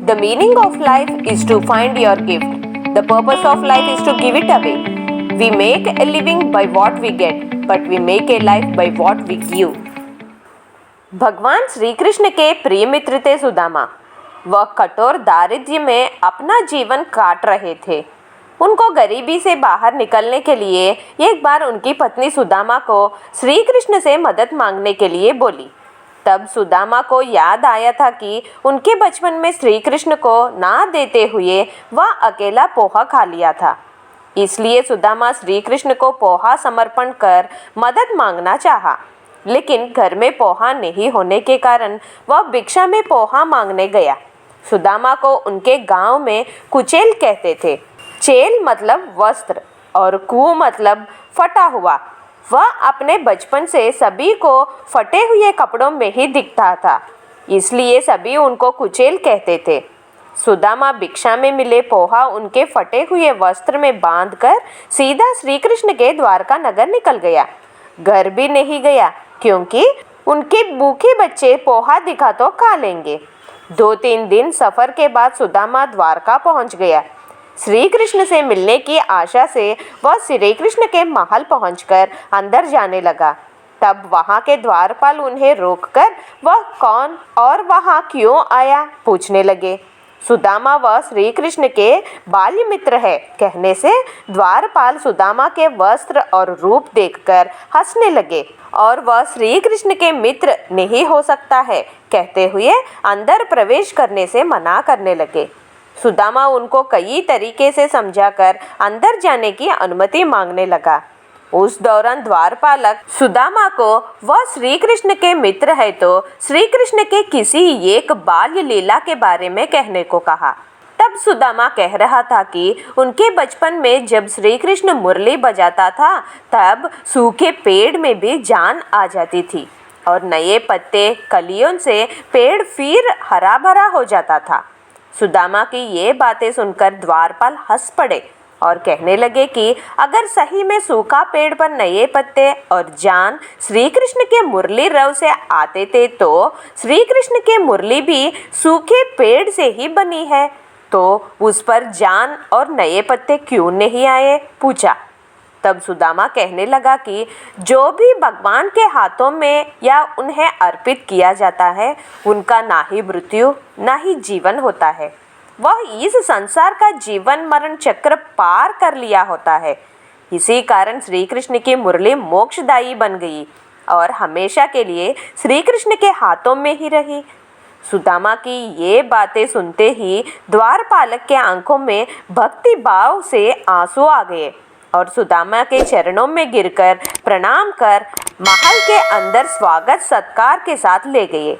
The meaning of life is to find your gift. The purpose of life is to give it away. We make a living by what we get, but we make a life by what we give. भगवान श्री कृष्ण के प्रिय मित्र थे सुदामा। वह कठोर दारिद्र्य में अपना जीवन काट रहे थे। उनको गरीबी से बाहर निकलने के लिए एक बार उनकी पत्नी सुदामा को श्री कृष्ण से मदद मांगने के लिए बोली। तब सुदामा को याद आया था कि उनके बचपन में श्री कृष्ण को ना देते हुए वह अकेला पोहा खा लिया था। इसलिए सुदामा श्री कृष्ण को पोहा समर्पण कर मदद मांगना चाहा, लेकिन घर में पोहा नहीं होने के कारण वह भिक्षा में पोहा मांगने गया। सुदामा को उनके गांव में कुचेल कहते थे। चेल मतलब वस्त्र और कु मतलब फटा हुआ। वह अपने बचपन से सभी को फटे हुए कपड़ों में ही दिखता था, इसलिए सभी उनको कुचेल कहते थे। सुदामा भिक्षा में मिले पोहा उनके फटे हुए वस्त्र में बांधकर सीधा श्री कृष्ण के द्वारका नगर निकल गया। घर भी नहीं गया, क्योंकि उनके भूखे बच्चे पोहा दिखा तो खा लेंगे। 2-3 दिन सफर के बाद सुदामा द्वारका पहुंच गया। श्री कृष्ण से मिलने की आशा से वह श्री कृष्ण के महल पहुंचकर अंदर जाने लगा। तब वहां के द्वारपाल उन्हें रोककर वह कौन और वहां क्यों आया पूछने लगे। सुदामा वह श्री कृष्ण के बाल्य मित्र है कहने से द्वारपाल सुदामा के वस्त्र और रूप देखकर हंसने लगे और वह श्री कृष्ण के मित्र नहीं हो सकता है कहते हुए अंदर प्रवेश करने से मना करने लगे। सुदामा उनको कई तरीके से समझाकर अंदर जाने की अनुमति मांगने लगा। उस दौरान द्वारपालक सुदामा को वह श्री कृष्ण के मित्र है तो श्री कृष्ण के किसी एक बाल्य लीला के बारे में कहने को कहा। तब सुदामा कह रहा था कि उनके बचपन में जब श्री कृष्ण मुरली बजाता था तब सूखे पेड़ में भी जान आ जाती थी और नए पत्ते कलियों से पेड़ फिर हरा भरा हो जाता था। सुदामा की ये बातें सुनकर द्वारपाल हंस पड़े और कहने लगे कि अगर सही में सूखा पेड़ पर नए पत्ते और जान श्री कृष्ण के मुरली रव से आते थे तो श्री कृष्ण के मुरली भी सूखे पेड़ से ही बनी है, तो उस पर जान और नए पत्ते क्यों नहीं आए पूछा। तब सुदामा कहने लगा कि जो भी भगवान के हाथों में या उन्हें अर्पित किया जाता है उनका ना ही मृत्यु ना ही जीवन होता है। वह इस संसार का जीवन मरण चक्र पार कर लिया होता है। इसी कारण श्री कृष्ण की मुरली मोक्षदायी बन गई और हमेशा के लिए श्री कृष्ण के हाथों में ही रही। सुदामा की ये बातें सुनते ही द्वारपालक के आंखों में भक्ति भाव से आंसू आ गए और सुदामा के चरणों में गिरकर प्रणाम कर महल के अंदर स्वागत सत्कार के साथ ले गए।